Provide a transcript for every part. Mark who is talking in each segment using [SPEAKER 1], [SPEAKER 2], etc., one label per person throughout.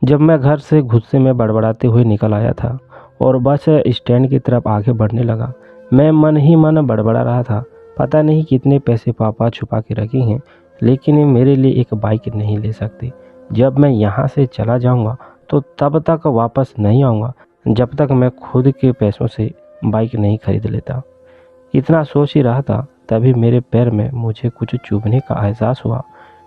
[SPEAKER 1] जब मैं घर से गुस्से में बड़बड़ाते हुए निकल आया था और बस स्टैंड की तरफ आगे बढ़ने लगा, मैं मन ही मन बड़बड़ा रहा था। पता नहीं कितने पैसे पापा छुपा के रखे हैं, लेकिन ये मेरे लिए एक बाइक नहीं ले सकते। जब मैं यहाँ से चला जाऊँगा तो तब तक वापस नहीं आऊँगा जब तक मैं खुद के पैसों से बाइक नहीं खरीद लेता। इतना सोच ही रहा था, तभी मेरे पैर में मुझे कुछ चुभने का एहसास हुआ।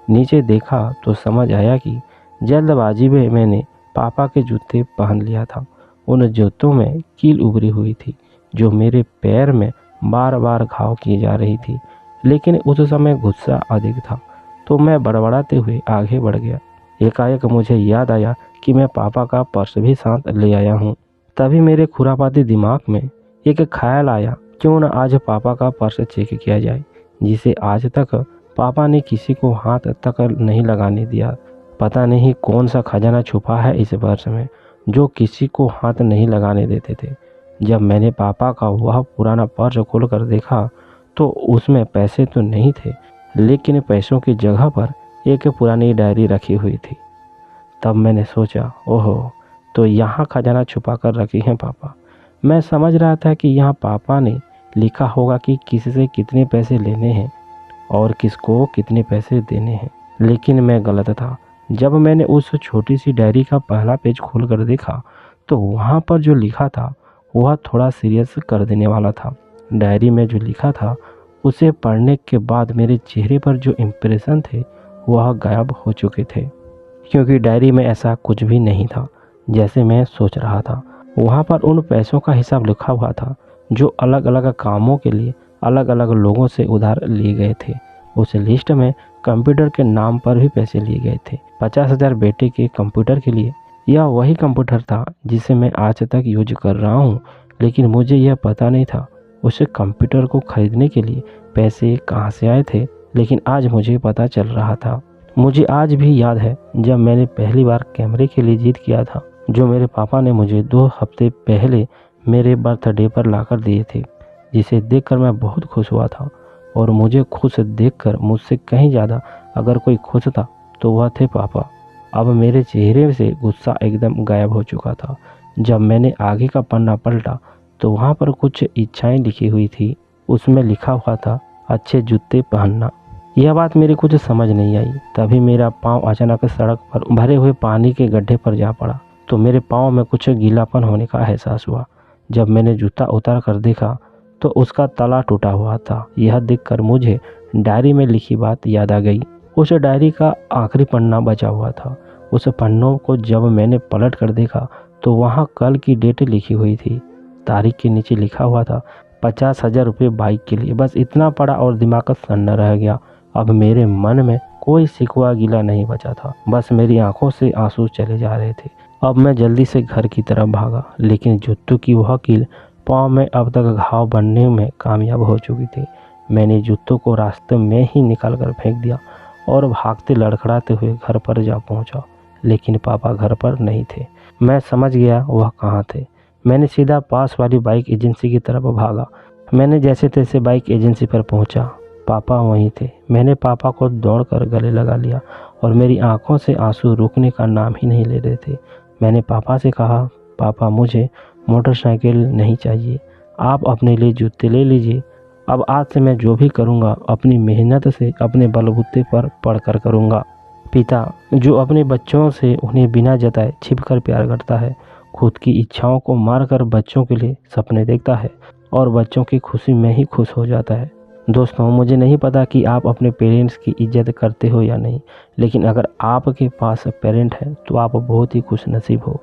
[SPEAKER 1] नीचे देखा तो समझ आया कि जल्दबाजी में मैंने पापा के जूते पहन लिया था। उन जूतों में कील उभरी हुई थी जो मेरे पैर में बार बार घाव किए जा रही थी। लेकिन उस समय गुस्सा अधिक था तो मैं बड़बड़ाते हुए आगे बढ़ गया। एकाएक मुझे याद आया कि मैं पापा का पर्स भी साथ ले आया हूँ। तभी मेरे खुरापाती दिमाग में एक ख्याल आया, क्यों न आज पापा का पर्स चेक किया जाए, जिसे आज तक पापा ने किसी को हाथ तक नहीं लगाने दिया। पता नहीं कौन सा खजाना छुपा है इस पर्स में जो किसी को हाथ नहीं लगाने देते थे। जब मैंने पापा का वह पुराना पर्स खोल कर देखा तो उसमें पैसे तो नहीं थे, लेकिन पैसों की जगह पर एक पुरानी डायरी रखी हुई थी। तब मैंने सोचा, ओहो, तो यहाँ खजाना छुपा कर रखी है पापा। मैं समझ रहा था कि यहाँ पापा ने लिखा होगा कि किससे कितने पैसे लेने हैं और किसको कितने पैसे देने हैं, लेकिन मैं गलत था। जब मैंने उस छोटी सी डायरी का पहला पेज खोल कर देखा तो वहाँ पर जो लिखा था वह थोड़ा सीरियस कर देने वाला था। डायरी में जो लिखा था उसे पढ़ने के बाद मेरे चेहरे पर जो इम्प्रेशन थे वह गायब हो चुके थे, क्योंकि डायरी में ऐसा कुछ भी नहीं था जैसे मैं सोच रहा था। वहाँ पर उन पैसों का हिसाब लिखा हुआ था जो अलग अलग कामों के लिए अलग अलग लोगों से उधार लिए गए थे। उस लिस्ट में कंप्यूटर के नाम पर भी पैसे लिए गए थे। 50,000 बेटे के कंप्यूटर के लिए। यह वही कंप्यूटर था जिसे मैं आज तक यूज कर रहा हूँ, लेकिन मुझे यह पता नहीं था उस कंप्यूटर को खरीदने के लिए पैसे कहाँ से आए थे। लेकिन आज मुझे पता चल रहा था। मुझे आज भी याद है जब मैंने पहली बार कैमरे के लिए जिद किया था, जो मेरे पापा ने मुझे 2 हफ्ते पहले मेरे बर्थडे पर लाकर दिए थे, जिसे देखकर मैं बहुत खुश हुआ था। और मुझे खुश देखकर मुझसे कहीं ज़्यादा अगर कोई खुश था तो वह थे पापा। अब मेरे चेहरे से गुस्सा एकदम गायब हो चुका था। जब मैंने आगे का पन्ना पलटा तो वहाँ पर कुछ इच्छाएं लिखी हुई थी। उसमें लिखा हुआ था, अच्छे जूते पहनना। यह बात मेरी कुछ समझ नहीं आई। तभी मेरा पाँव अचानक सड़क पर भरे हुए पानी के गड्ढे पर जा पड़ा तो मेरे पाँव में कुछ गीलापन होने का एहसास हुआ। जब मैंने जूता उतार कर देखा तो उसका तला टूटा हुआ था। यह देखकर मुझे डायरी में लिखी बात याद आ गई। उस डायरी का आखिरी पन्ना बचा हुआ था। उस पन्नों को जब मैंने पलट कर देखा तो वहाँ कल की डेट लिखी हुई थी। तारीख के नीचे लिखा हुआ था 50,000 रुपये बाइक के लिए। बस इतना पड़ा और दिमाग सन्ना रह गया। अब मेरे मन में कोई शिकवा गिला नहीं बचा था, बस मेरी आंखों से आंसू चले जा रहे थे। अब मैं जल्दी से घर की तरफ भागा, लेकिन जूतों की वह कील पाँव में अब तक घाव बनने में कामयाब हो चुकी थी। मैंने जूतों को रास्ते में ही निकाल कर फेंक दिया और भागते लड़खड़ाते हुए घर पर जा पहुंचा, लेकिन पापा घर पर नहीं थे। मैं समझ गया वह कहाँ थे। मैंने सीधा पास वाली बाइक एजेंसी की तरफ भागा। मैंने जैसे तैसे बाइक एजेंसी पर पहुंचा। पापा वहीं थे। मैंने पापा को दौड़कर गले लगा लिया और मेरी आंखों से आंसू रुकने का नाम ही नहीं ले रहे थे। मैंने पापा से कहा, पापा मुझे मोटरसाइकिल नहीं चाहिए, आप अपने लिए जूते ले लीजिए। अब आज से मैं जो भी करूँगा अपनी मेहनत से अपने बलबूते पर पढ़कर करूँगा। पिता जो अपने बच्चों से उन्हें बिना जताए छिपकर प्यार करता है, खुद की इच्छाओं को मारकर बच्चों के लिए सपने देखता है और बच्चों की खुशी में ही खुश हो जाता है। दोस्तों, मुझे नहीं पता कि आप अपने पेरेंट्स की इज्जत करते हो या नहीं, लेकिन अगर आपके पास पेरेंट है तो आप बहुत ही खुश नसीब हो,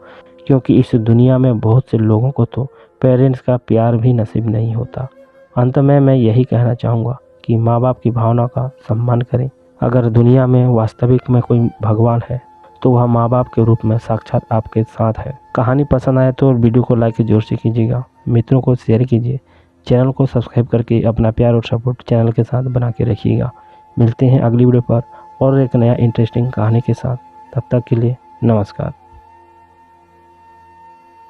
[SPEAKER 1] क्योंकि इस दुनिया में बहुत से लोगों को तो पेरेंट्स का प्यार भी नसीब नहीं होता। अंत में मैं यही कहना चाहूँगा कि माँ बाप की भावना का सम्मान करें। अगर दुनिया में वास्तविक में कोई भगवान है तो वह माँ बाप के रूप में साक्षात आपके साथ है। कहानी पसंद आए तो वीडियो को लाइक जोर से कीजिएगा, मित्रों को शेयर कीजिए, चैनल को सब्सक्राइब करके अपना प्यार और सपोर्ट चैनल के साथ बना के रखिएगा। मिलते हैं अगली वीडियो पर और एक नया इंटरेस्टिंग कहानी के साथ। तब तक के लिए नमस्कार।